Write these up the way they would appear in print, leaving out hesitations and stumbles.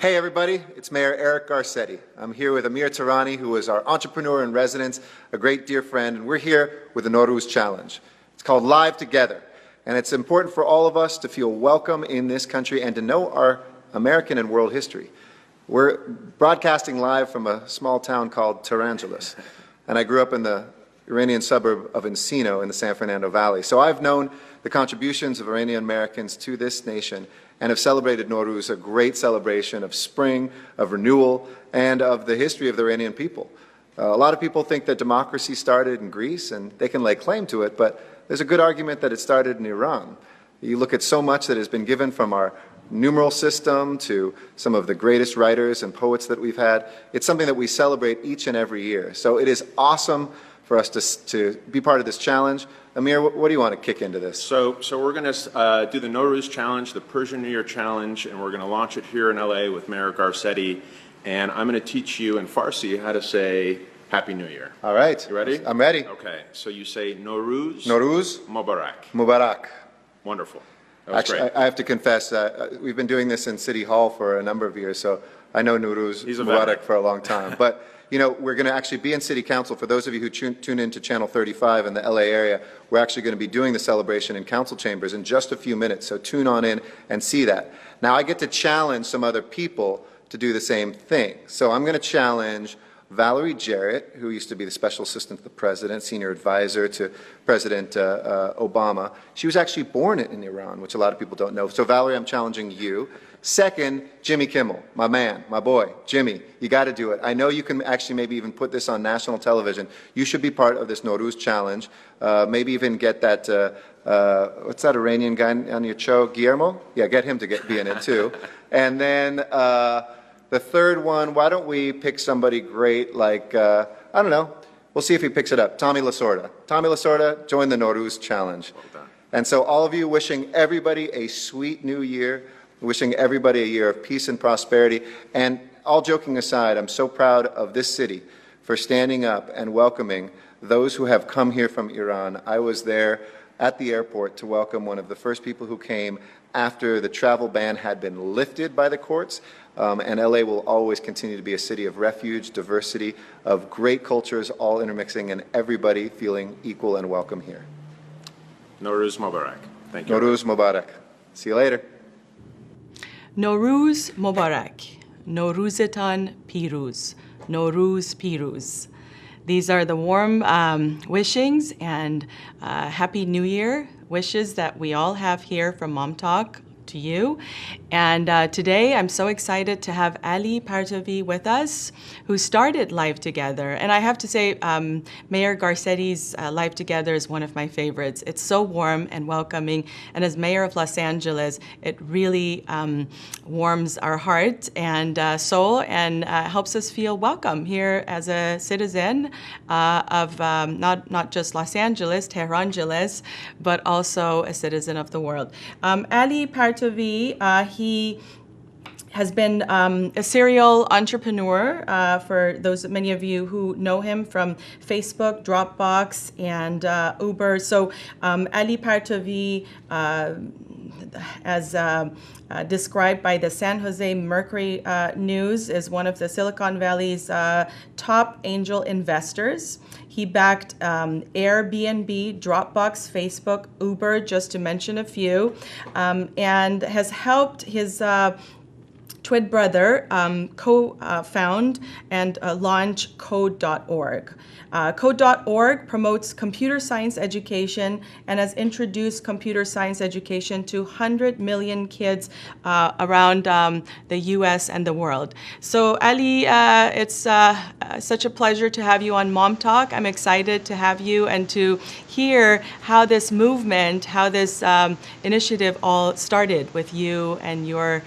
Hey everybody, it's Mayor Eric Garcetti. I'm here with Amir Tarani, who is our entrepreneur in residence, a great dear friend, and we're here with the Nowruz Challenge. It's called Live Together, and it's important for all of us to feel welcome in this country and to know our American and world history. We're broadcasting live from a small town called Tarangelis, and I grew up in the Iranian suburb of Encino in the San Fernando Valley. So I've known the contributions of Iranian Americans to this nation and have celebrated Nowruz, a great celebration of spring, of renewal, and of the history of the Iranian people. A lot of people think that democracy started in Greece, and they can lay claim to it, but there's a good argument that it started in Iran. You look at so much that has been given from our numeral system to some of the greatest writers and poets that we've had. It's something that we celebrate each and every year. So it is awesome for us to be part of this challenge. Amir, what do you want to kick into this? So we're going to do the Nowruz Challenge, the Persian New Year Challenge, and we're going to launch it here in LA with Mayor Garcetti. And I'm going to teach you in Farsi how to say Happy New Year. All right. You ready? I'm ready. Okay. So you say Nowruz. Nowruz. Mubarak. Mubarak. Wonderful. That was Actually, great. I have to confess, we've been doing this in City Hall for a number of years, so I know Nowruz Mubarak for a long time. But you know, we're going to actually be in City Council. For those of you who tune into Channel 35 in the LA area, we're actually going to be doing the celebration in council chambers in just a few minutes. So tune on in and see that. Now I get to challenge some other people to do the same thing. So I'm going to challenge Valerie Jarrett, who used to be the special assistant to the president, senior advisor to President Obama. She was actually born in Iran, which a lot of people don't know. So Valerie, I'm challenging you. Second, Jimmy Kimmel, my man, my boy, Jimmy, you got to do it. I know you can actually maybe even put this on national television. You should be part of this Nowruz Challenge. Maybe even get that, what's that Iranian guy on your show, Guillermo? Yeah, get him to be in it too. And then the third one, why don't we pick somebody great like, I don't know, we'll see if he picks it up, Tommy Lasorda. Tommy Lasorda, join the Nowruz Challenge. Well done. And so all of you, wishing everybody a sweet new year. Wishing everybody a year of peace and prosperity. And all joking aside, I'm so proud of this city for standing up and welcoming those who have come here from Iran. I was there at the airport to welcome one of the first people who came after the travel ban had been lifted by the courts. And LA will always continue to be a city of refuge, diversity, of great cultures all intermixing and everybody feeling equal and welcome here. Nowruz Mubarak. Thank you. Nowruz Mubarak. See you later. Nowruz Mubarak, Nowruzetan Piruz, Nowruz Piruz. These are the warm wishings and Happy New Year wishes that we all have here from MomTalk to you. And today I'm so excited to have Ali Partovi with us, who started Live Together. And I have to say, Mayor Garcetti's Live Together is one of my favorites. It's so warm and welcoming. And as mayor of Los Angeles, it really warms our heart and soul and helps us feel welcome here as a citizen of not just Los Angeles, Tehrangeles, but also a citizen of the world. Ali Partovi, he has been a serial entrepreneur for many of you who know him from Facebook, Dropbox, and Uber. So Ali Partovi, as described by the San Jose Mercury News, is one of the Silicon Valley's top angel investors. He backed Airbnb, Dropbox, Facebook, Uber, just to mention a few, and has helped his twin brother co-found and launch Code.org. Code.org promotes computer science education and has introduced computer science education to 100 million kids around the US and the world. So Ali, it's such a pleasure to have you on MomTalk. I'm excited to have you and to hear how this movement, how this initiative all started with you and your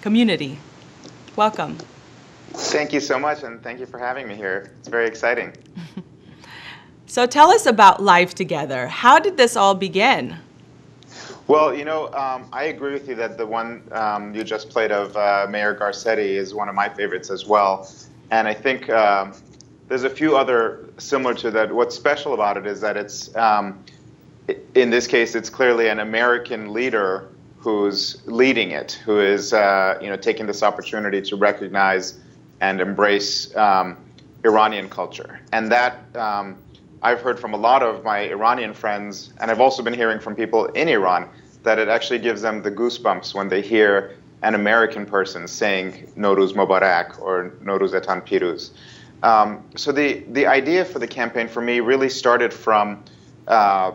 community. Welcome. Thank you so much, and thank you for having me here. It's very exciting. So tell us about Live Together. How did this all begin? Well, you know, I agree with you that the one you just played of Mayor Garcetti is one of my favorites as well. And I think there's a few other similar to that. What's special about it is that it's, in this case, it's clearly an American leader who's leading it, who is taking this opportunity to recognize and embrace Iranian culture. And that I've heard from a lot of my Iranian friends, and I've also been hearing from people in Iran, that it actually gives them the goosebumps when they hear an American person saying Nowruz Mubarak or Nowruz Etan Piruz. So the idea for the campaign for me really started from, I've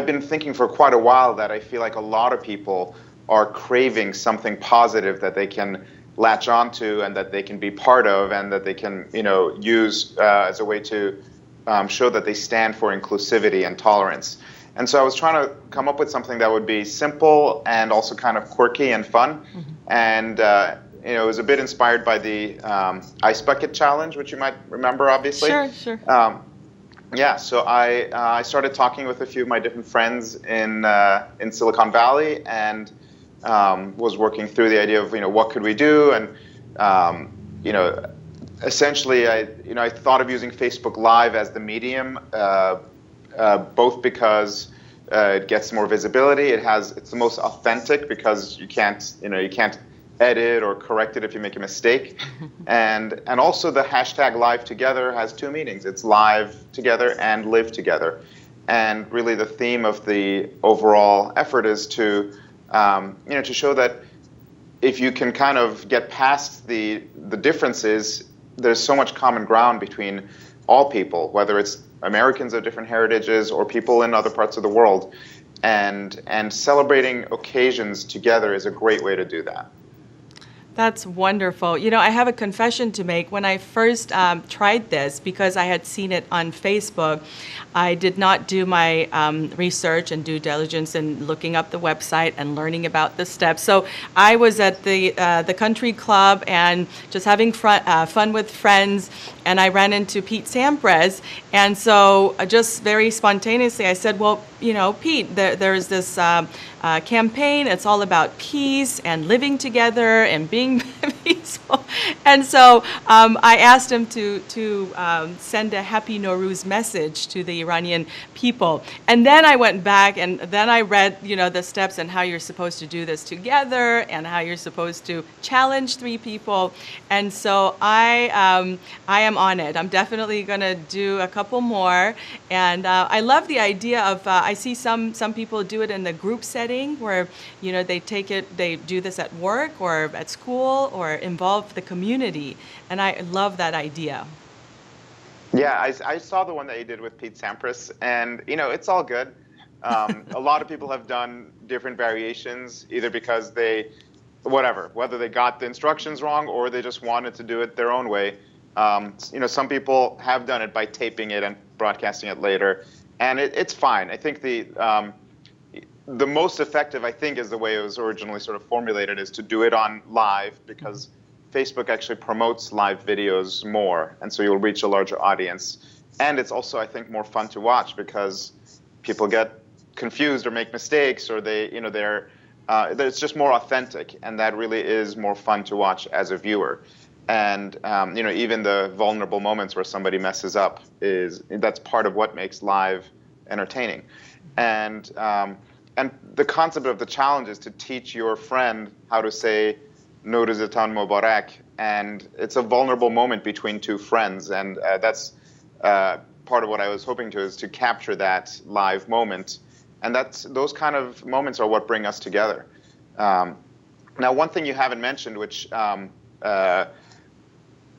been thinking for quite a while that I feel like a lot of people are craving something positive that they can latch onto and that they can be part of and that they can, use as a way to show that they stand for inclusivity and tolerance. And so I was trying to come up with something that would be simple and also kind of quirky and fun. Mm-hmm. And it was a bit inspired by the Ice Bucket Challenge, which you might remember, obviously. Sure. So I started talking with a few of my different friends in Silicon Valley and was working through the idea of what could we do, and essentially I thought of using Facebook Live as the medium, both because it gets more visibility. It's the most authentic because you can't edit or correct it if you make a mistake. And also the hashtag live together has two meanings. It's live together and live together. And really the theme of the overall effort is to show that if you can kind of get past the differences, there's so much common ground between all people, whether it's Americans of different heritages or people in other parts of the world. And celebrating occasions together is a great way to do that. That's wonderful. I have a confession to make. When I first tried this, because I had seen it on Facebook, I did not do my research and due diligence in looking up the website and learning about the steps. So I was at the country club and just having fun with friends, and I ran into Pete Sampras. And so just very spontaneously, I said, well, Pete, there's this campaign. It's all about peace and living together and being peaceful. And so I asked him to send a Happy Nowruz message to the Iranian people. And then I went back and then I read, the steps and how you're supposed to do this together and how you're supposed to challenge 3 people. And so I am on it. I'm definitely going to do a couple more. And I love the idea of, I see some people do it in the group setting where, they do this at work or at school or involve the community. And I love that idea. Yeah, I saw the one that you did with Pete Sampras, and it's all good. A lot of people have done different variations, either because whether they got the instructions wrong or they just wanted to do it their own way. Some people have done it by taping it and broadcasting it later, and it's fine. I think the most effective, is the way it was originally sort of formulated, is to do it on live, because Facebook actually promotes live videos more, and so you'll reach a larger audience. And it's also, I think, more fun to watch because people get confused or make mistakes, or it's just more authentic, and that really is more fun to watch as a viewer. And even the vulnerable moments where somebody messes up that's part of what makes live entertaining. And the concept of the challenge is to teach your friend how to say Nowruz Etan Mubarak, and it's a vulnerable moment between 2 friends, and that's part of what I was hoping is to capture that live moment, and those kind of moments are what bring us together. Now, one thing you haven't mentioned, which we're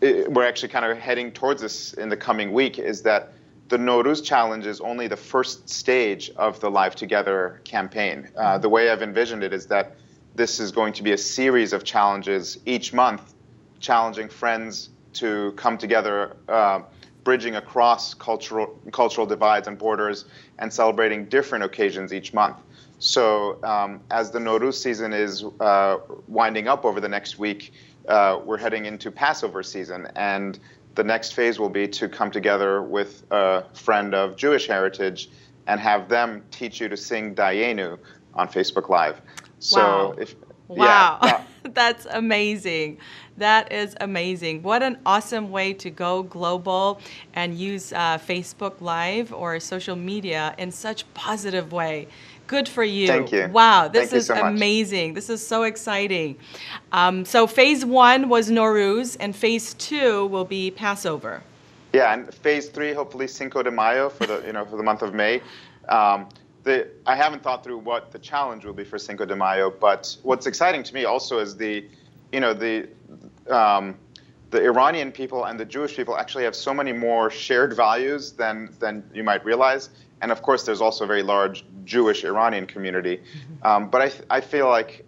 actually kind of heading towards this in the coming week, is that the Nowruz Challenge is only the first stage of the Live Together campaign. The way I've envisioned it is that this is going to be a series of challenges each month, challenging friends to come together, bridging across cultural divides and borders, and celebrating different occasions each month. So as the Nowruz season is winding up over the next week, we're heading into Passover season, and the next phase will be to come together with a friend of Jewish heritage and have them teach you to sing Dayenu on Facebook Live. So Wow. That's amazing. That is amazing. What an awesome way to go global and use Facebook Live or social media in such positive way Good for you. Thank you. Wow, this Thank you is so much. amazing. This is so exciting. So phase 1 was Nowruz, and phase 2 will be Passover. Yeah, and phase 3, hopefully Cinco de Mayo for the month of May. I haven't thought through what the challenge will be for Cinco de Mayo, but what's exciting to me also is the Iranian people and the Jewish people actually have so many more shared values than you might realize. And of course, there's also a very large Jewish Iranian community. But I feel like,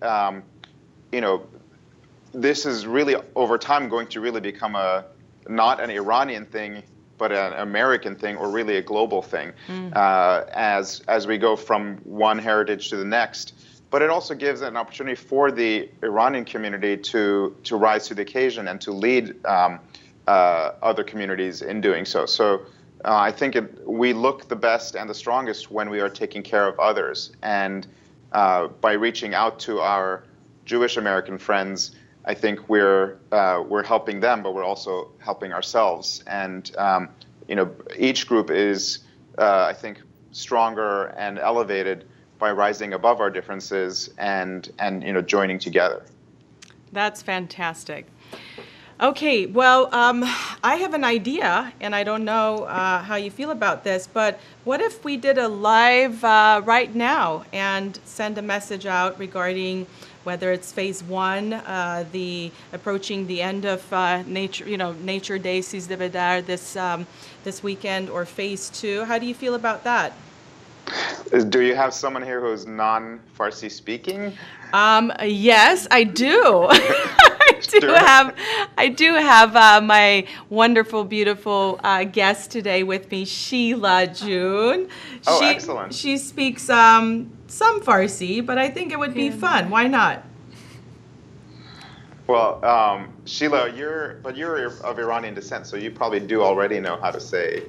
this is really over time going to really become not an Iranian thing, but an American thing, or really a global thing, as we go from one heritage to the next. But it also gives an opportunity for the Iranian community to rise to the occasion and to lead other communities in doing so. So I think we look the best and the strongest when we are taking care of others. And by reaching out to our Jewish American friends, I think we're helping them, but we're also helping ourselves. And each group is, I think, stronger and elevated by rising above our differences and joining together. That's fantastic. Okay, well, I have an idea, and I don't know how you feel about this, but what if we did a live right now and send a message out regarding whether it's phase 1, the approaching the end of Nature Day, Sis de Bedar, this weekend, or phase 2? How do you feel about that? Do you have someone here who's non-Farsi speaking? Yes, I do. I do have my wonderful, beautiful guest today with me, Sheila June. Oh, excellent. She speaks some Farsi, but I think it would be fun. Why not? Well, Sheila, you're of Iranian descent, so you probably do already know how to say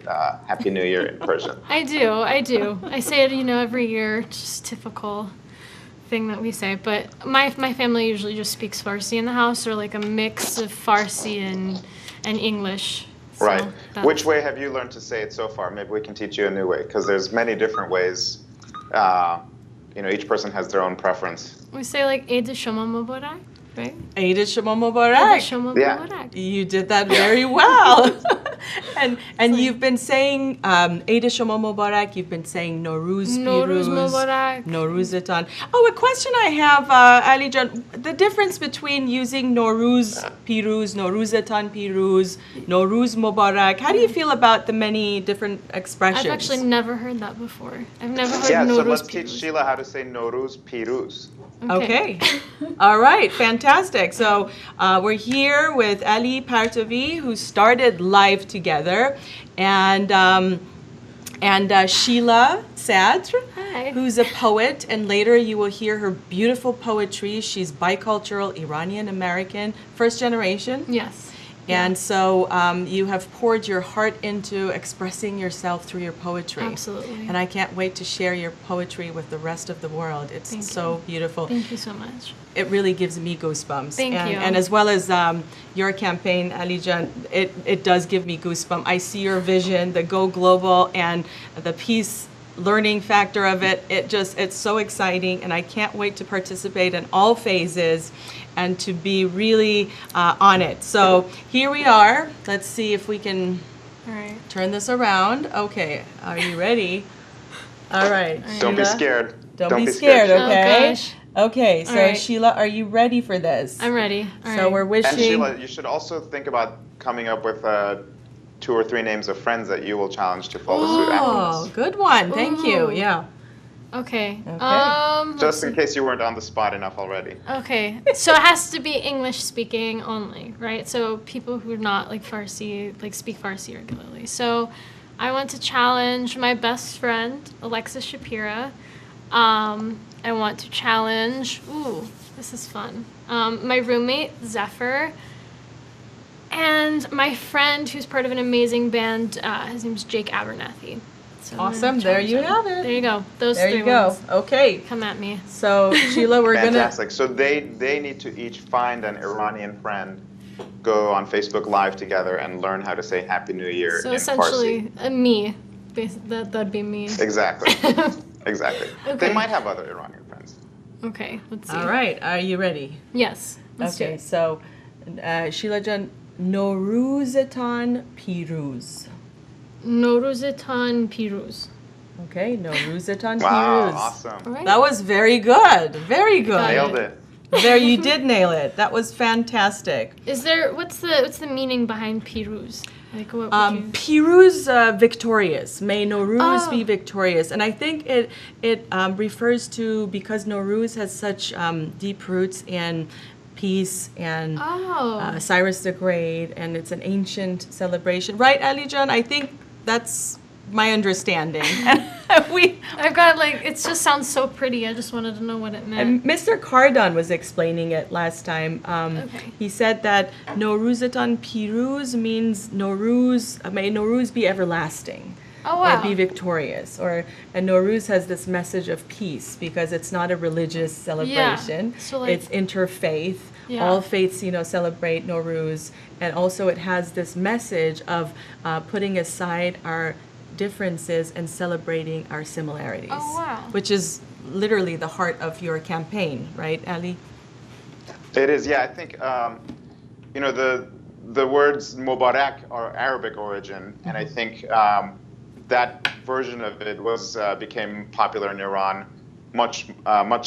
Happy New Year in Persian. I do. I say it, every year, just typical thing that we say. But my family usually just speaks Farsi in the house, or like a mix of Farsi and English. So right. Which way have you learned to say it so far? Maybe we can teach you a new way, because there's many different ways. Each person has their own preference. We say like Eid Shoma Mubarak, right? Eid Shoma Mubarak. Eid Shoma Yeah. Mubarak. You did that very well. And you've been saying Eid Shoma Mubarak, you've been saying Nowruz Nowruz Piruz, Mubarak. Nowruzetan. Oh, a question I have, Ali Jan, the difference between using Nowruz Piruz, Nowruzetan Piruz, Nowruz Mubarak, how do you feel about the many different expressions? I've actually never heard that before. I've never heard Yeah, Nowruz so let's Piruz. teach Sheila how to say Nowruz Piruz. Okay. All right. Fantastic. So we're here with Ali Partovi, who started live together, and Sheila Sadr, Hi. who's a poet, and later you will hear her beautiful poetry. She's bicultural, Iranian American, first generation. Yes. And so you have poured your heart into expressing yourself through your poetry. Absolutely. And I can't wait to share your poetry with the rest of the world. It's Thank so you. beautiful. Thank you so much. It really gives me goosebumps. Thank you. And as well as your campaign, Alijan, it does give me goosebumps. I see your vision, the go global, and the peace learning factor of it. It's so exciting, and I can't wait to participate in all phases and to be really on it. So here we are. Let's see if we can All right. turn this around. Okay, are you ready? All right. Don't be Sheila? scared. Don't be scared, Sheila. okay? Oh, gosh. Okay, so All right. Sheila, are you ready for this? I'm ready. All So right. we're wishing. And Sheila, you should also think about coming up with 2 or 3 names of friends that you will challenge to follow suit Oh, afterwards. good one. Thank you. Ooh. Yeah. Okay. Okay. Just in case you weren't on the spot enough already. Okay, so it has to be English speaking only, right? So people who are not like Farsi, like speak Farsi regularly. So I want to challenge my best friend, Alexis Shapira. I want to challenge, this is fun, my roommate, Zephyr, and my friend who's part of an amazing band, his name's Jake Abernathy. So I'm gonna Awesome. There challenge you them. have it. There you go. Those There 3 you go. ones. Okay. Come at me. So Sheila, we're gonna. Fantastic. So they need to each find an Iranian friend, go on Facebook Live together, and learn how to say Happy New Year So in essentially, Farsi. me. That'd be me. Exactly. Exactly. Okay. They might have other Iranian friends. Okay, let's see. All right, are you ready? Yes. Let's do Okay, it. so Sheila June, Nowruzetan Piruz. Nowruzetan Piruz. Okay, Nowruzetan Wow, Piruz. awesome. All right. That was very good. Very good. Nailed it. There, you did nail it. That was fantastic. Is there what's the meaning behind Piruz? Like what would you? Piruz, victorious. May Nowruz Oh. be victorious. And I think it refers to, because Nowruz has such deep roots in peace and Oh. Cyrus the Great, and it's an ancient celebration. Right, Ali Jan? I think that's my understanding. I've got it just sounds so pretty. I just wanted to know what it meant. And Mr. Cardon was explaining it last time. Okay. He said that Nowruzetan Piruz means may Nowruz be everlasting. Oh, wow. Or be victorious. And Nowruz has this message of peace because it's not a religious celebration. So, it's interfaith. Yeah. All faiths, celebrate Nowruz. And also it has this message of putting aside our differences and celebrating our similarities. Oh, wow. Which is literally the heart of your campaign, right, Ali? It is, yeah. I think the words Mubarak are Arabic origin, and I think that version of it became popular in Iran much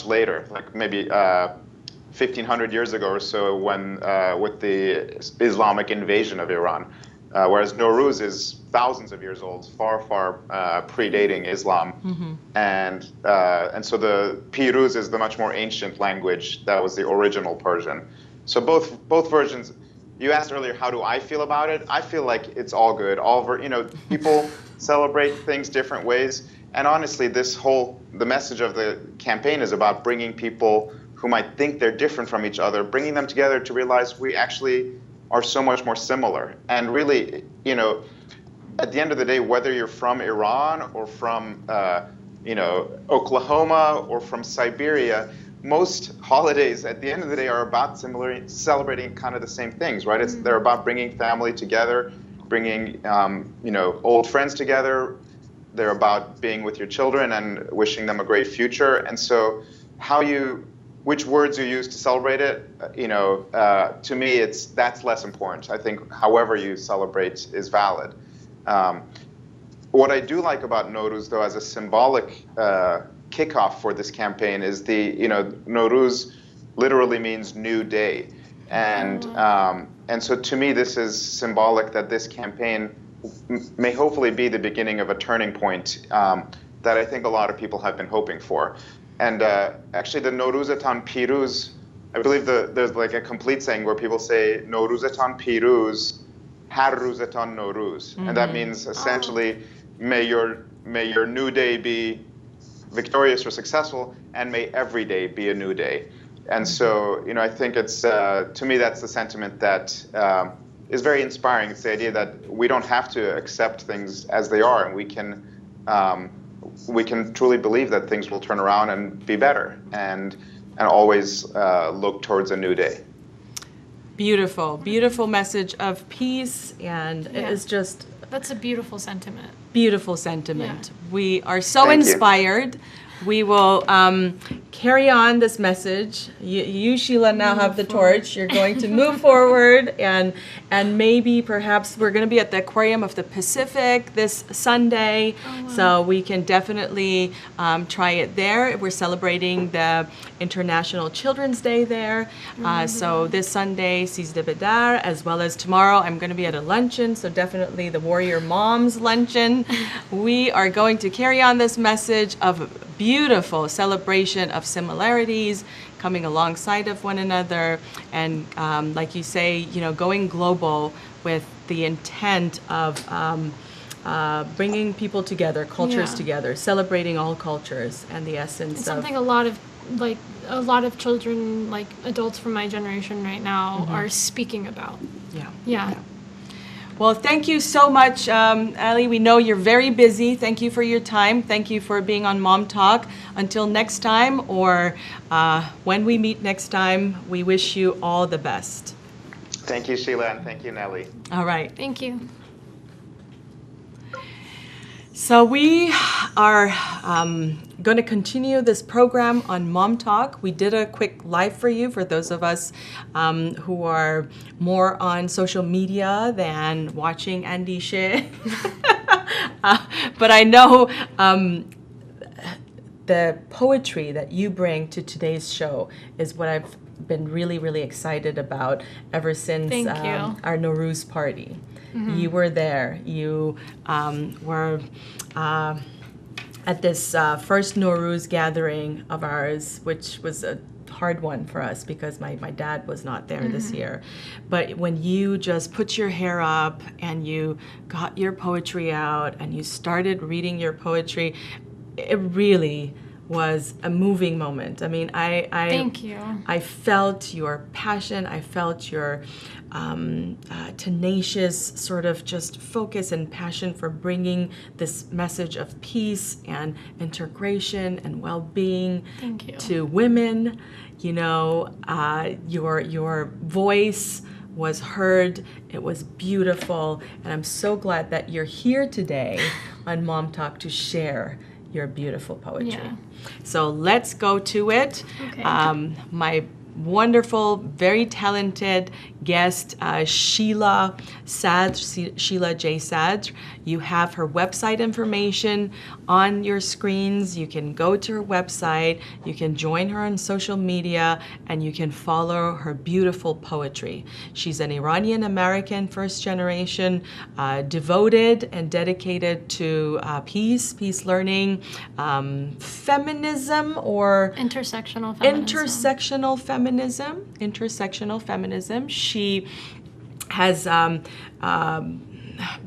later, like maybe 1,500 years ago or so, when with the Islamic invasion of Iran. Whereas Nowruz is thousands of years old, far predating Islam, and so the Piruz is the much more ancient language that was the original Persian. So both versions. You asked earlier, how do I feel about it? I feel like it's all good. People celebrate things different ways, and honestly, the message of the campaign is about bringing people who might think they're different from each other, bringing them together to realize we actually are so much more similar. And really, at the end of the day, whether you're from Iran or from, Oklahoma or from Siberia, most holidays at the end of the day are about celebrating kind of the same things, right? They're about bringing family together, bringing, old friends together. They're about being with your children and wishing them a great future. And so which words you use to celebrate it, to me, that's less important. I think however you celebrate is valid. What I do like about Nowruz, though, as a symbolic kickoff for this campaign is Nowruz literally means new day. And so to me, this is symbolic that this campaign may hopefully be the beginning of a turning point that I think a lot of people have been hoping for. And actually, the Nowruzetan Piruz, I believe there's like a complete saying where people say Nowruzetan Piruz, Har Ruzetan Nowruz, and that means essentially, may your new day be victorious or successful, and may every day be a new day. And so, I think it's to me that's the sentiment that is very inspiring. It's the idea that we don't have to accept things as they are, and we can truly believe that things will turn around and be better, and always look towards a new day. Beautiful, beautiful message of peace, and it is just That's a beautiful sentiment. beautiful sentiment. We are so Thank you. inspired. We will carry on this message. You, Sheila, now have the torch. You're going to move forward, and maybe perhaps we're going to be at the Aquarium of the Pacific this Sunday, so we can definitely try it there. We're celebrating the International Children's Day there. So this Sunday, Sis de Bedar, as well as tomorrow, I'm going to be at a luncheon, so definitely the Warrior Moms Luncheon. We are going to carry on this message of beautiful celebration of similarities, coming alongside of one another, and like you say, going global with the intent of bringing people together, cultures together, celebrating all cultures, and the essence It's of something a lot of children, like adults from my generation right now, are speaking about. Yeah. Well, thank you so much, Ali. We know you're very busy. Thank you for your time. Thank you for being on Mom Talk. Until next time, or when we meet next time, we wish you all the best. Thank you, Sheila, and thank you, Nelly. All right. Thank you. So we are going to continue this program on MomTalk. We did a quick live for you for those of us who are more on social media than watching Andishe. But I know the poetry that you bring to today's show is what I've been really, really excited about ever since our Nowruz party. Mm-hmm. You were there. You were at this first Nowruz gathering of ours, which was a hard one for us because my dad was not there this year. But when you just put your hair up and you got your poetry out and you started reading your poetry, it really was a moving moment. I mean, Thank you. I felt your passion. I felt your tenacious sort of just focus and passion for bringing this message of peace and integration and well-being to women. You know, your voice was heard. It was beautiful, and I'm so glad that you're here today on MomTalk to share your beautiful poetry. Yeah. So let's go to it. Okay. My wonderful, very talented guest, Sheila Sadr, Sheila J. Sadr. You have her website information on your screens. You can go to her website, you can join her on social media, and you can follow her beautiful poetry. She's an Iranian-American, first generation, devoted and dedicated to peace learning, feminism, or intersectional feminism. Intersectional feminism. She has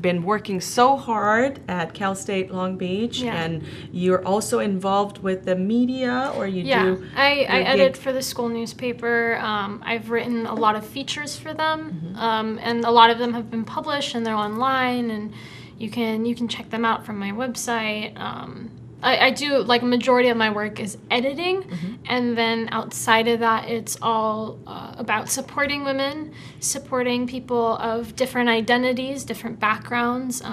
been working so hard at Cal State Long Beach, and you're also involved with the media, or you do? I edit for the school newspaper. I've written a lot of features for them, and a lot of them have been published, and they're online, and you can check them out from my website. I do, like, majority of my work is editing, and then outside of that, it's all about supporting women, supporting people of different identities, different backgrounds,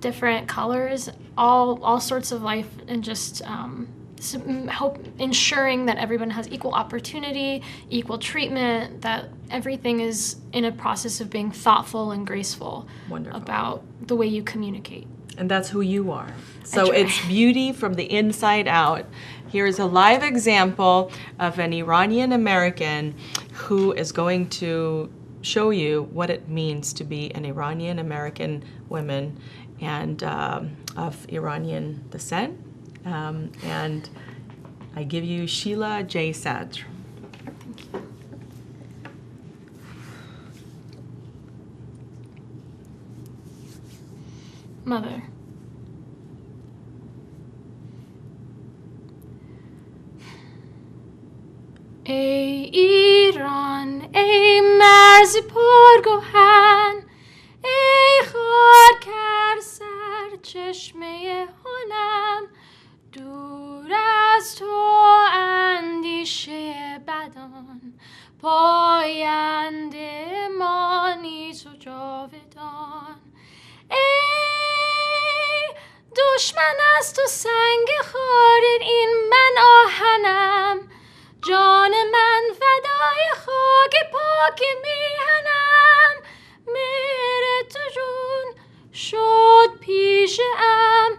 different colors, all sorts of life, and just ensuring that everyone has equal opportunity, equal treatment, that everything is in a process of being thoughtful and graceful about the way you communicate. And that's who you are. So it's beauty from the inside out. Here is a live example of an Iranian American who is going to show you what it means to be an Iranian American woman and of Iranian descent. And I give you Sheila J. Sadr. Mother. ای ایران، ای مرز پرگوهن، ای خار کر سر چشمه هنم، دور از تو اندیشه بدان، پاینده ما نیز و جاودان. ای دشمن است و سنگ خارین، این من آهنم، جان من فدای خاک پاک میهنم. مهر تو جون شد پیشم،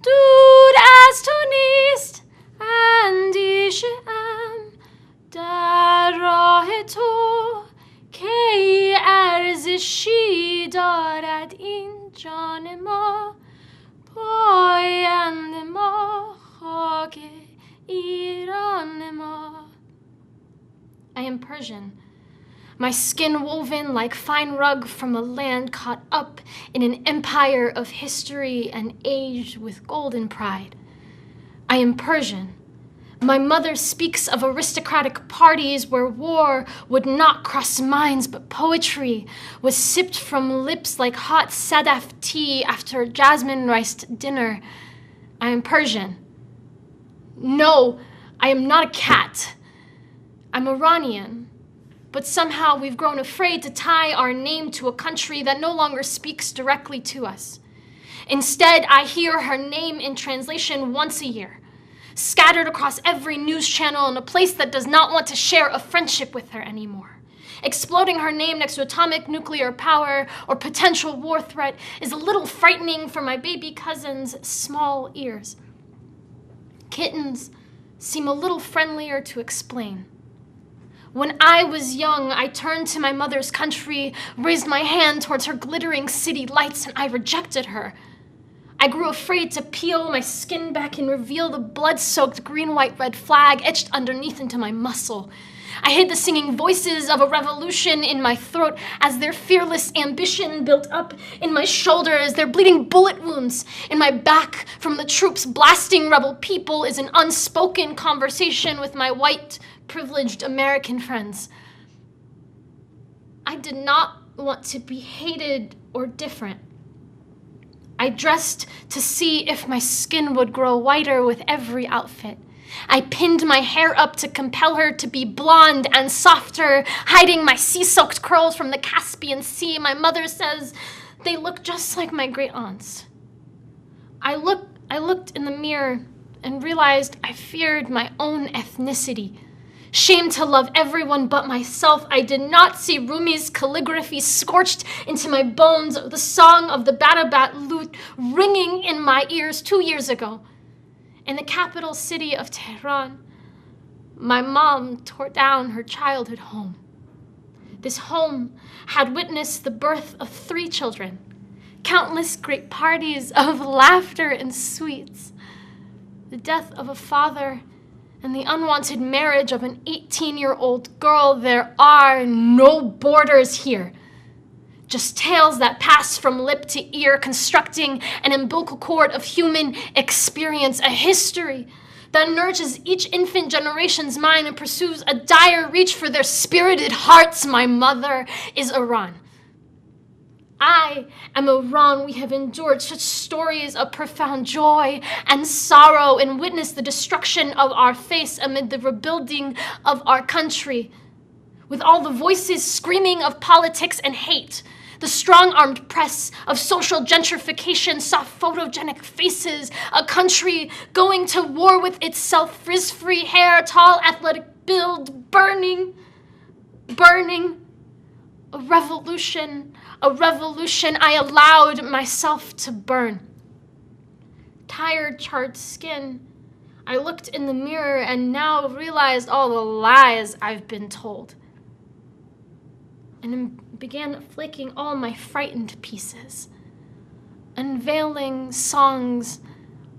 دور از تو نیست اندیشه ام. در راه تو کی ارزشی دارد این جان ما، پاینده ما خاک ایران ما. I am Persian, my skin woven like fine rug from a land caught up in an empire of history and aged with golden pride. I am Persian. My mother speaks of aristocratic parties where war would not cross minds, but poetry was sipped from lips like hot sadaf tea after a jasmine-riced dinner. I am Persian. No, I am not a cat. I'm Iranian. But somehow we've grown afraid to tie our name to a country that no longer speaks directly to us. Instead, I hear her name in translation once a year, scattered across every news channel in a place that does not want to share a friendship with her anymore. Exploding her name next to atomic nuclear power or potential war threat is a little frightening for my baby cousin's small ears. Kittens seem a little friendlier to explain. When I was young, I turned to my mother's country, raised my hand towards her glittering city lights, and I rejected her. I grew afraid to peel my skin back and reveal the blood-soaked green, white, red flag etched underneath into my muscle. I hid the singing voices of a revolution in my throat as their fearless ambition built up in my shoulders. Their bleeding bullet wounds in my back from the troops blasting rebel people is an unspoken conversation with my white, privileged American friends. I did not want to be hated or different. I dressed to see if my skin would grow whiter with every outfit. I pinned my hair up to compel her to be blonde and softer, hiding my sea-soaked curls from the Caspian Sea. My mother says they look just like my great aunts. I looked in the mirror and realized I feared my own ethnicity. Shamed to love everyone but myself, I did not see Rumi's calligraphy scorched into my bones, the song of the Barabat lute ringing in my ears 2 years ago. In the capital city of Tehran, my mom tore down her childhood home. This home had witnessed the birth of 3 children, countless great parties of laughter and sweets, the death of a father, and the unwanted marriage of an 18-year-old girl. There are no borders here. Just tales that pass from lip to ear, constructing an umbilical cord of human experience, a history that nourishes each infant generation's mind and pursues a dire reach for their spirited hearts. My mother is Iran. I am Iran. We have endured such stories of profound joy and sorrow and witnessed the destruction of our face amid the rebuilding of our country. With all the voices screaming of politics and hate, the strong-armed press of social gentrification, soft photogenic faces, a country going to war with itself, frizz-free hair, tall athletic build, burning. A revolution, I allowed myself to burn. Tired, charred skin, I looked in the mirror and now realized all the lies I've been told. And began flicking all my frightened pieces, unveiling songs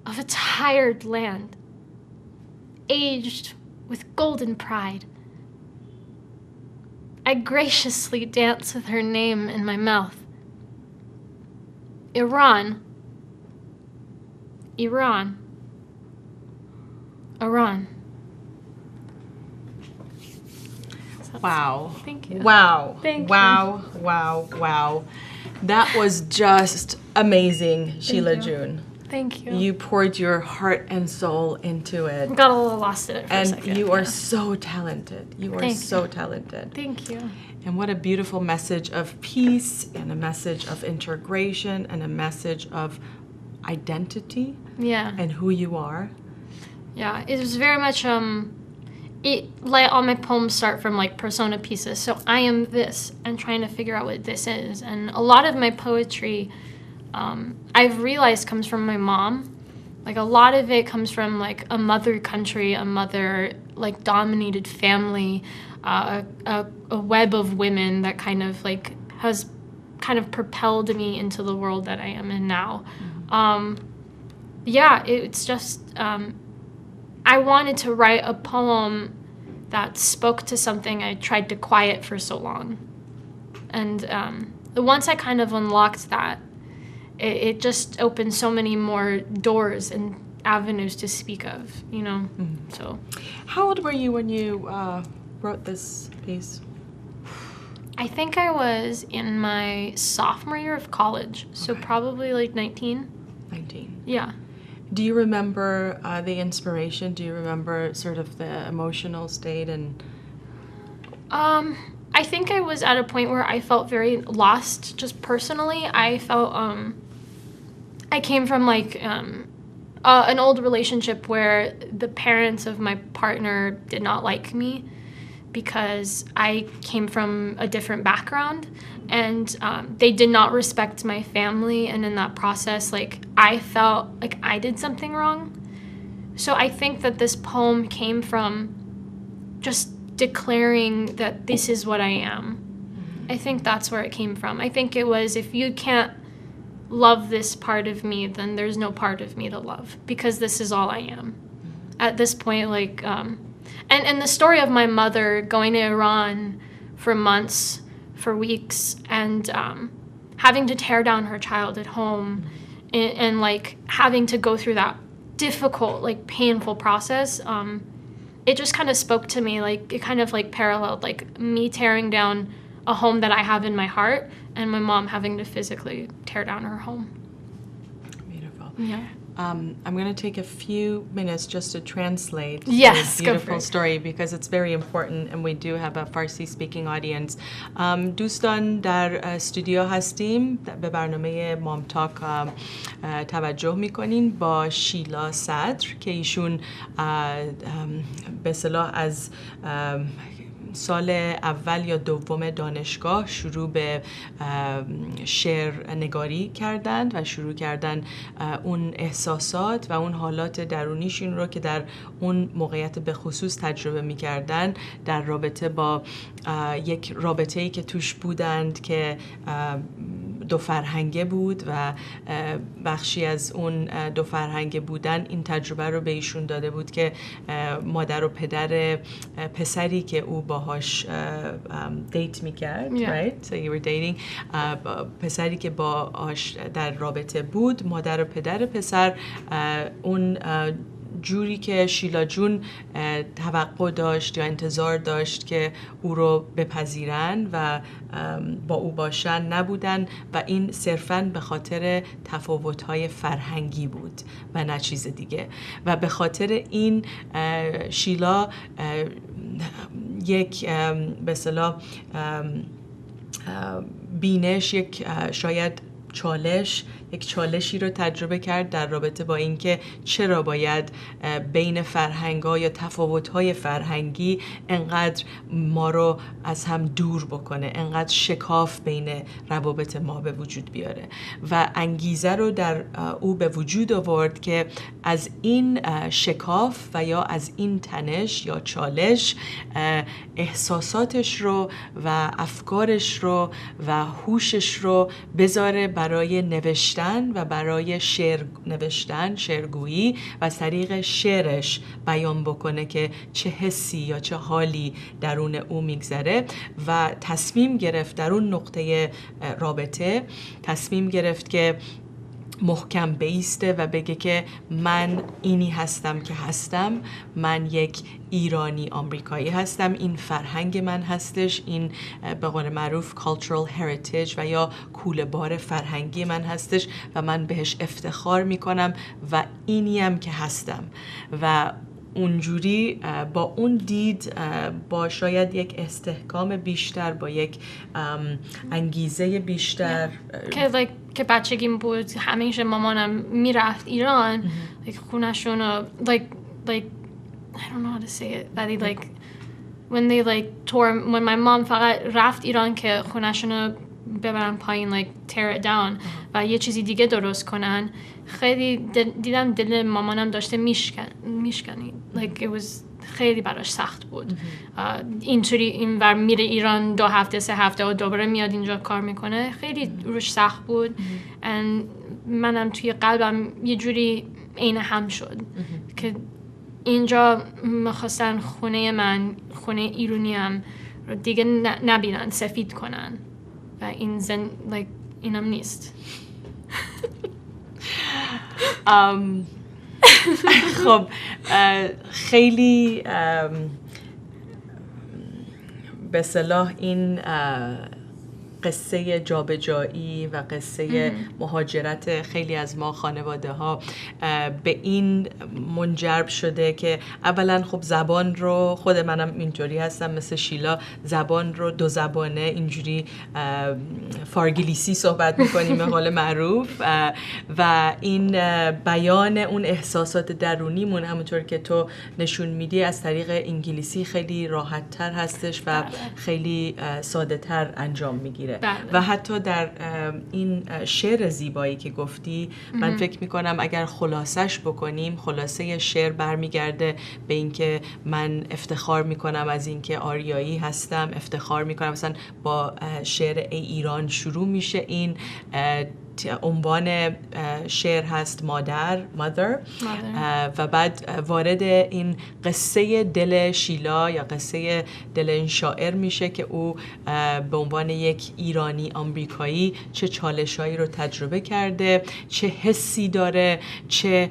of a tired land, aged with golden pride. I graciously danced with her name in my mouth. Iran. Wow. Thank you. Wow. Thank wow. You. Wow. That was just amazing, Sheila June. Thank you. You poured your heart and soul into it. I got a little lost in it for a second. And you are so talented. You are so talented. Thank you. And what a beautiful message of peace and a message of integration and a message of identity. Yeah. And who you are. Yeah, it was very much like all my poems start from like persona pieces. So I am this and trying to figure out what this is. And a lot of my poetry, I've realized comes from my mom. Like a lot of it comes from like a mother country, a mother like dominated family, a web of women that kind of like has kind of propelled me into the world that I am in now. Yeah, it's just, I wanted to write a poem that spoke to something I tried to quiet for so long. And once I kind of unlocked that, it just opened so many more doors and avenues to speak of, you know, so. How old were you when you wrote this piece? I think I was in my sophomore year of college, so probably like 19. 19. Yeah. Do you remember the inspiration? Do you remember sort of the emotional state and? I think I was at a point where I felt very lost, just personally. I felt I came from like an old relationship where the parents of my partner did not like me because I came from a different background, and they did not respect my family, and in that process, like, I felt like I did something wrong. So I think that this poem came from just declaring that this is what I am. I think that's where it came from. I think it was, if you can't love this part of me, then there's no part of me to love, because this is all I am. At this point, like, and the story of my mother going to Iran for months, for weeks, and having to tear down her child at home, and like having to go through that difficult, like painful process, it just kind of spoke to me. Like, it kind of like paralleled like me tearing down a home that I have in my heart, and my mom having to physically tear down her home. Beautiful. Yeah. I'm going to take a few minutes just to translate Yes, this beautiful story, because it's very important and we do have a Farsi speaking audience. دوستان در استودیو هستیم، به برنامه مامتاک توجه میکنین با شیلا صدر که ایشون به اصطلاح از سال اول یا دوم دانشگاه شروع به شعر نگاری کردند و شروع کردن اون احساسات و اون حالات درونیشون رو که در اون موقعیت به خصوص تجربه می‌کردن در رابطه با یک رابطه‌ای که توش بودند که دو فرهنگه بود و بخشی از اون دو فرهنگه بودن این تجربه رو به ایشون داده بود که مادر و پدر پسری که او باهاش دیت میکرد right? So you were dating پسری که باهاش در رابطه بود، مادر و پدر پسر اون جوری که شیلا جون توقع داشت یا انتظار داشت که او رو بپذیرن و با او باشن نبودن و این صرفاً به خاطر تفاوت‌های فرهنگی بود و نه چیز دیگه. و به خاطر این شیلا یک به اصطلاح بینش، یک شاید یک چالشی رو تجربه کرد در رابطه با اینکه چرا باید بین فرهنگ‌ها یا تفاوت‌های فرهنگی انقدر ما رو از هم دور بکنه، انقدر شکاف بین روابط ما به وجود بیاره و انگیزه رو در او به وجود آورد که از این شکاف و یا از این تنش یا چالش احساساتش رو و افکارش رو و هوشش رو بذاره برای نوشتن و برای شعر نوشتن، شعرگویی و از طریق شعرش بیان بکنه که چه حسی یا چه حالی درون او میگذره و تصمیم گرفت در اون نقطه رابطه تصمیم گرفت که محکم بیسته و بگه که من اینی هستم که هستم، من یک ایرانی آمریکایی هستم، این فرهنگ من هستش، این به قول معروف cultural heritage و یا کوله‌بار فرهنگی من هستش و من بهش افتخار میکنم و اینیم که هستم. و اونجوری با اون دید، با شاید یک استحکام بیشتر، با یک انگیزه بیشتر که بچگیم بود همیشه مامانم میرفت ایران خونشون رو I don't know how to say it ولی when they when my mom فقط رفت ایران که خونشون رو ببرن پایین tear it down و یه چیزی دیگه درست کنن، خیلی دیدم دل مامانم داشته میشکنی it was خیلی براش سخت بود. اینطوری اینور میره ایران 2 هفته 3 هفته و دوباره میاد اینجا کار میکنه، خیلی روش سخت بود. منم توی قلبم یه جوری عین هم شد که اینجا میخواستن خونه ایرونیم رو دیگه نبینن، سفید کنن و این اینم نیست. خب خیلی به صلاح این قصه جابجایی و قصه مهاجرت خیلی از ما خانواده ها به این منجر شده که اولا خب زبان رو، خود منم اینجوری هستم مثل شیلا، زبان رو دو زبانه اینجوری فارگلیسی صحبت میکنیم به قول معروف و این بیان اون احساسات درونیمون همونطور که تو نشون میدی از طریق انگلیسی خیلی راحت تر هستش و خیلی ساده تر انجام میگیره و حتی در این شعر زیبایی که گفتی من فکر میکنم اگر خلاصش بکنیم، خلاصه شعر برمیگرده به اینکه من افتخار میکنم از اینکه آریایی هستم، افتخار میکنم مثلا با شعر ای ایران شروع میشه. این عنوان شعر هست مادر و بعد وارد این قصه دل شیلا یا قصه دل این شاعر میشه که او به عنوان یک ایرانی آمریکایی چه چالشایی رو تجربه کرده، چه حسی داره، چه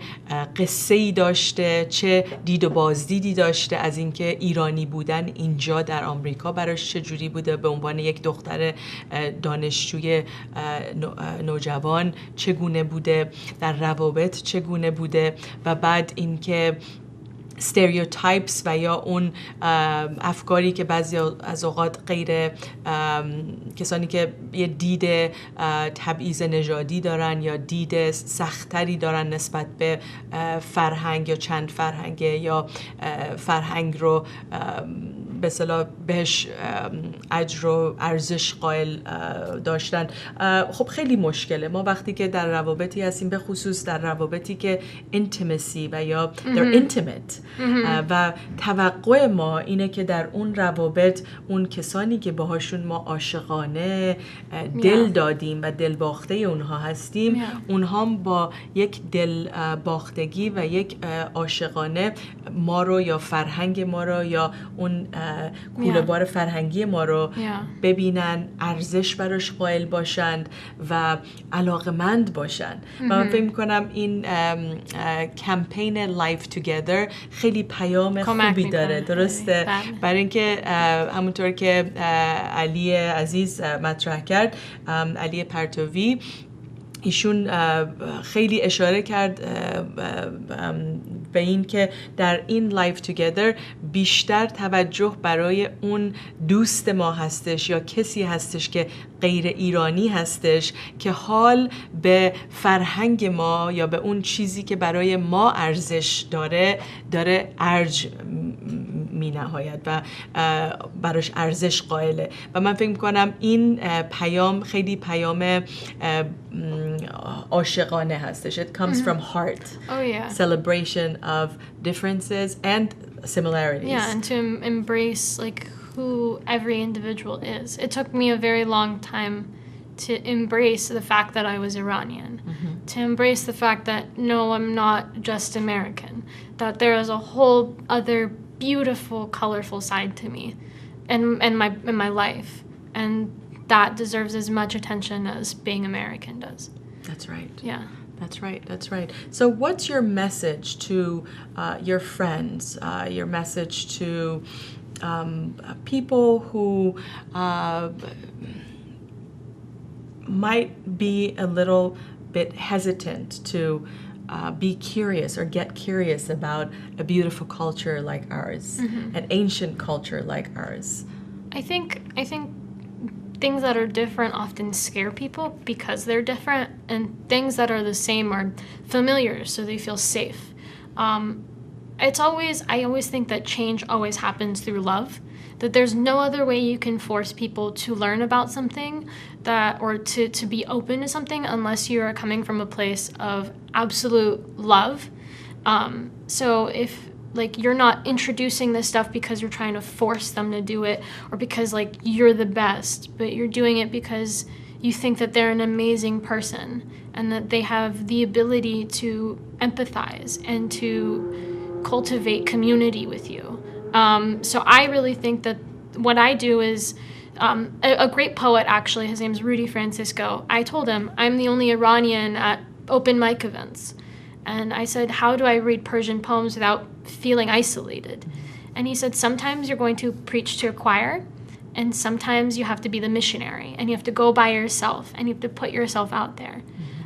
قصه‌ای داشته، چه دید و بازدیدی داشته از اینکه ایرانی بودن اینجا در آمریکا براش چه جوری بوده، به عنوان یک دختر دانشجوی نوجوان چگونه بوده، در روابط چگونه بوده و بعد اینکه stereotypes و یا اون افکاری که بعضی از اوقات غیر کسانی که یه دید تبعیض نژادی دارن یا دید سختری دارن نسبت به فرهنگ یا چند فرهنگه یا فرهنگ رو به اصطلاح بهش اجر و ارزش قائل داشتن. خب خیلی مشکله. ما وقتی که در روابطی هستیم، به خصوص در روابطی که intimacy و یا they're intimate و توقع ما اینه که در اون روابط اون کسانی که باهاشون ما عاشقانه دل دادیم و دل باخته اونها هستیم اونها با یک دل باختگی و یک عاشقانه ما رو یا فرهنگ ما رو یا اون کوله‌بار فرهنگی ما رو ببینن، ارزش براش قائل باشند و علاقمند باشند. و من فکر می‌کنم این کمپین Life Together خیلی پیام خوبی داره، درسته؟ برای اینکه همونطور که علی عزیز مطرح کرد، علی پرتوی، ایشون خیلی اشاره کرد به این که در این Life Together بیشتر توجه برای اون دوست ما هستش یا کسی هستش که غیر ایرانی هستش که حال به فرهنگ ما یا به اون چیزی که برای ما ارزش داره ارج می نهاید و براش ارزش قائله. و من فکر میکنم این پیام خیلی پیام عاشقانه هستش. It comes from heart. Celebration of differences and similarities. Yeah, and to embrace like who every individual is. It took me a very long time to embrace the fact that I was Iranian, to embrace the fact that no, I'm not just American, that there is a whole other beautiful, colorful side to me and my life, and that deserves as much attention as being American does. That's right. Yeah. That's right. So what's your message to your friends, your message to people who might be a little bit hesitant to be curious or get curious about a beautiful culture like ours, an ancient culture like ours? I think things that are different often scare people because they're different, and things that are the same are familiar, so they feel safe. I always think that change always happens through love, that there's no other way you can force people to learn about something or to be open to something unless you are coming from a place of absolute love. So if like you're not introducing this stuff because you're trying to force them to do it or because like you're the best, but you're doing it because you think that they're an amazing person and that they have the ability to empathize and to cultivate community with you. So I really think that what I do is a great poet, actually, his name's Rudy Francisco. I told him I'm the only Iranian at open mic events. And I said, how do I read Persian poems without feeling isolated? And he said, sometimes you're going to preach to a choir, And sometimes you have to be the missionary, and you have to go by yourself, and you have to put yourself out there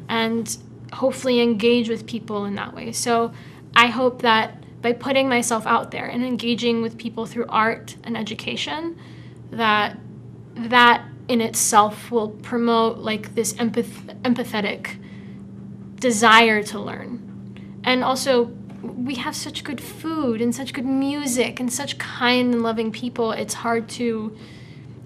and hopefully engage with people in that way. So I hope that by putting myself out there and engaging with people through art and education, that in itself will promote like this empathetic desire to learn. And also, we have such good food and such good music and such kind and loving people. It's hard to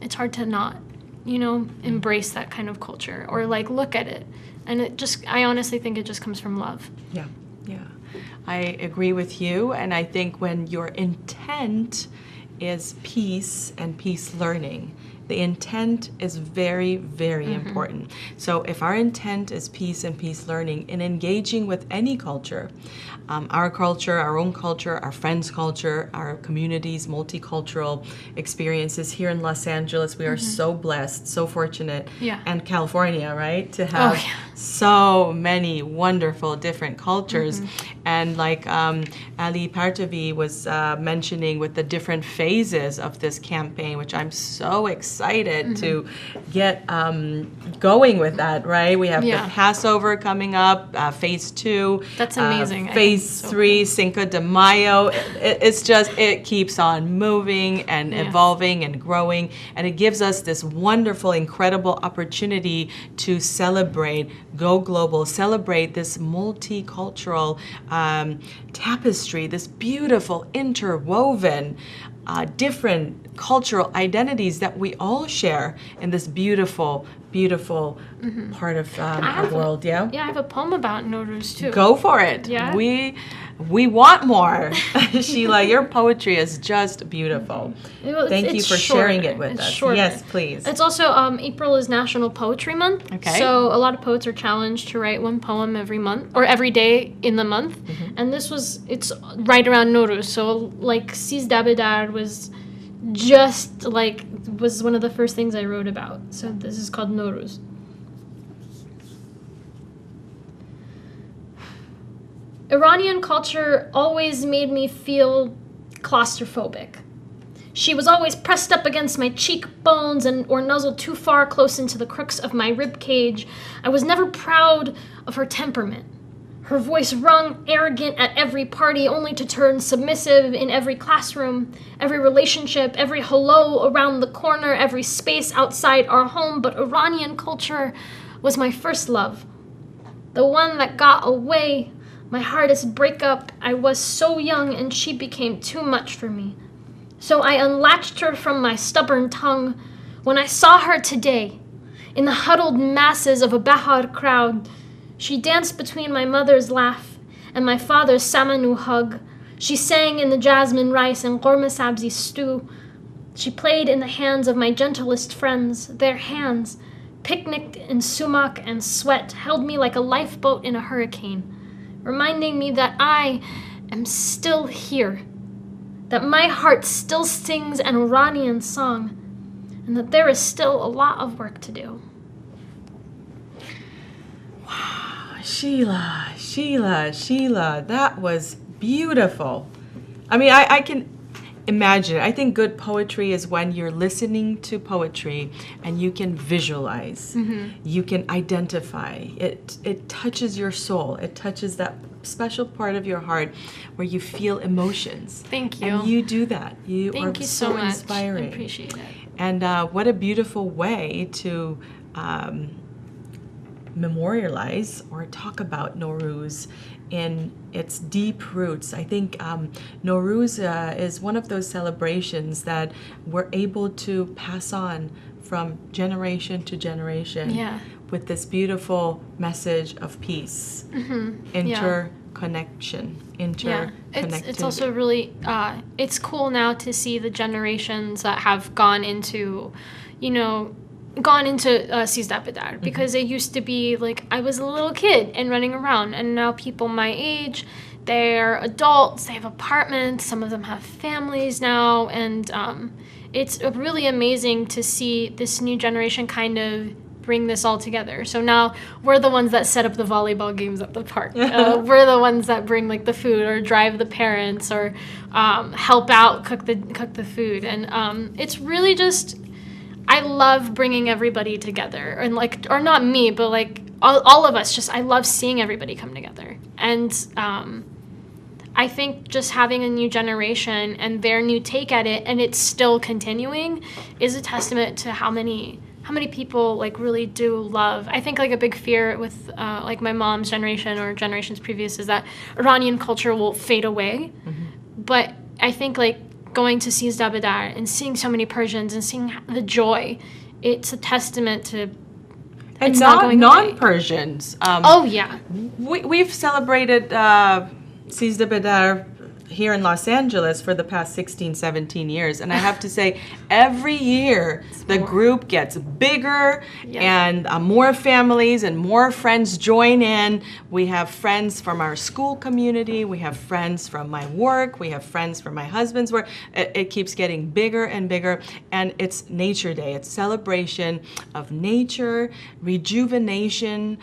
not, embrace that kind of culture or like look at it. And I honestly think it just comes from love. Yeah. I agree with you. And I think when your intent is peace and peace learning, the intent is very, very important. So if our intent is peace and peace learning in engaging with any culture, our culture, our own culture, our friends' culture, our communities, multicultural experiences here in Los Angeles, we are so blessed, so fortunate, and California, right, to have so many wonderful different cultures. And like Ali Partovi was mentioning with the different phases of this campaign, which I'm so excited to get going with that, right? We have the Passover coming up, phase 2. That's amazing. Phase 3, Cinco de Mayo. It keeps on moving and evolving and growing. And it gives us this wonderful, incredible opportunity to celebrate, go global, celebrate this multicultural tapestry, this beautiful, interwoven, different cultural identities that we all share in this beautiful, beautiful part of our world. Yeah, I have a poem about Nowruz too. Go for it. Yeah. We want more. Sheila, your poetry is just beautiful. Thank you for sharing it with us. Shorter. Yes, please. It's also April is National Poetry Month. Okay. So a lot of poets are challenged to write one poem every month or every day in the month. And it's right around Nowruz. So like Sis Dabedar was one of the first things I wrote about. So this is called Nowruz. Iranian culture always made me feel claustrophobic. She was always pressed up against my cheekbones or nuzzled too far close into the crooks of my rib cage. I was never proud of her temperament. Her voice rung arrogant at every party, only to turn submissive in every classroom, every relationship, every hello around the corner, every space outside our home. But Iranian culture was my first love, the one that got away. My hardest breakup. I was so young and she became too much for me. So I unlatched her from my stubborn tongue. When I saw her today, in the huddled masses of a Bahar crowd, she danced between my mother's laugh and my father's samanu hug. She sang in the jasmine rice and korma sabzi stew. She played in the hands of my gentlest friends. Their hands, picnicked in sumac and sweat, held me like a lifeboat in a hurricane, reminding me that I am still here, that my heart still sings an Iranian song, and that there is still a lot of work to do. Wow, Sheila, that was beautiful. I mean, I can imagine. I think good poetry is when you're listening to poetry and you can visualize, you can identify. It touches your soul. It touches that special part of your heart where you feel emotions. Thank you. And you do that. Thank you so much. Inspiring. I appreciate it. And what a beautiful way to memorialize or talk about Nowruz in its deep roots. I think Nowruz is one of those celebrations that we're able to pass on from generation to generation with this beautiful message of peace, interconnection, It's also really, it's cool now to see the generations that have gone into, Sis Dabedar, because it used to be like I was a little kid and running around, and now people my age, they're adults, they have apartments, some of them have families now, and it's really amazing to see this new generation kind of bring this all together. So now we're the ones that set up the volleyball games at the park. We're the ones that bring like the food or drive the parents or help out cook the food, and it's really just I love bringing everybody together, and like, or not me, but like all of us. Just I love seeing everybody come together, and I think just having a new generation and their new take at it, and it's still continuing, is a testament to how many people like really do love. I think like a big fear with like my mom's generation or generations previous is that Iranian culture will fade away, but I think like going to Sizdah Bedar and seeing so many Persians and seeing the joy, it's a testament to And non-Persians. Oh, yeah. We've celebrated Sizdah Bedar here in Los Angeles for the past 16, 17 years. And I have to say, every year the group gets bigger and more families and more friends join in. We have friends from our school community. We have friends from my work. We have friends from my husband's work. It keeps getting bigger and bigger. And it's Nature Day. It's celebration of nature, rejuvenation,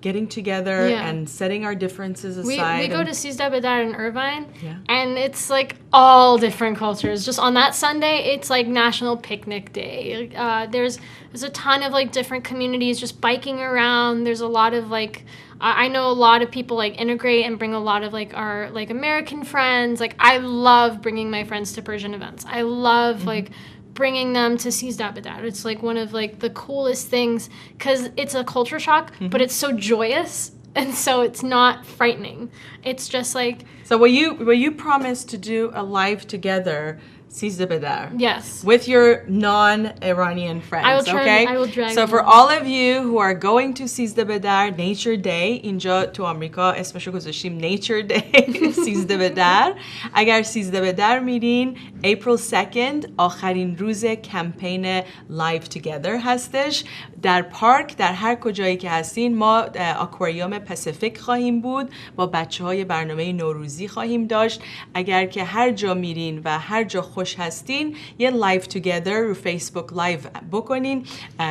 getting together and setting our differences aside. We go to Sizdah Bedar in Irvine, and it's like all different cultures. Just on that Sunday, it's like National Picnic Day. There's a ton of like different communities just biking around. There's a lot of like, I know a lot of people like integrate and bring a lot of like our like American friends. Like I love bringing my friends to Persian events. I love like bringing them to Sizdah Bedar. It's like one of like the coolest things because it's a culture shock, but it's so joyous, and so it's not frightening. It's just like. So will you promise to do a live together Sizdah Bedar? Yes. With your non-Iranian friends, I will drag So them. for all of you who are going to Sizdah Bedar, Nature Day, اینجا تو آمریکا اسمشو گذاشتیم Nature Day, Sizdah Bedar. اگر Sizdah Bedar میرین April 2nd آخرین روز کمپین Live Together هستش. در پارک، در هر کجایی که هستین، ما آکواریوم پاسیفیک خواهیم بود، با بچه‌های برنامه نوروزی خواهیم داشت. اگر که هر جا میرین و هر جا خوش هستین، یه لایو توگیدر رو فیسبوک لایو بکنین،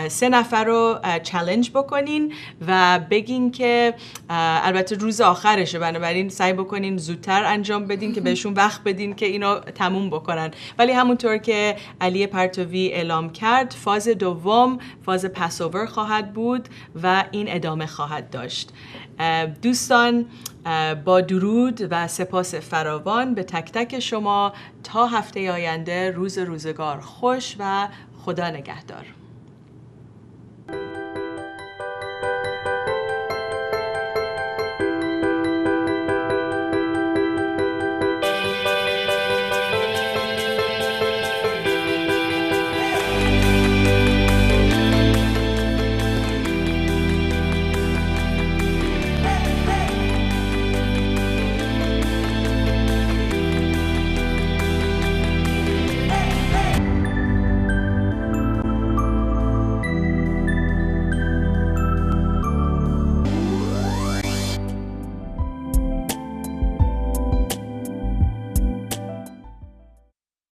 3 نفر رو چالش بکنین و بگین که البته روز آخرشه، بنابراین سعی بکنین زودتر انجام بدین که بهشون وقت بدین که اینو تموم بکنن. ولی همونطور که علی پرتوی اعلام کرد، فاز دوم فاز پاسوور خواهد بود و این ادامه خواهد داشت. دوستان، با درود و سپاس فراوان به تک تک شما، تا هفته آینده روزگار خوش و خدا نگهدار.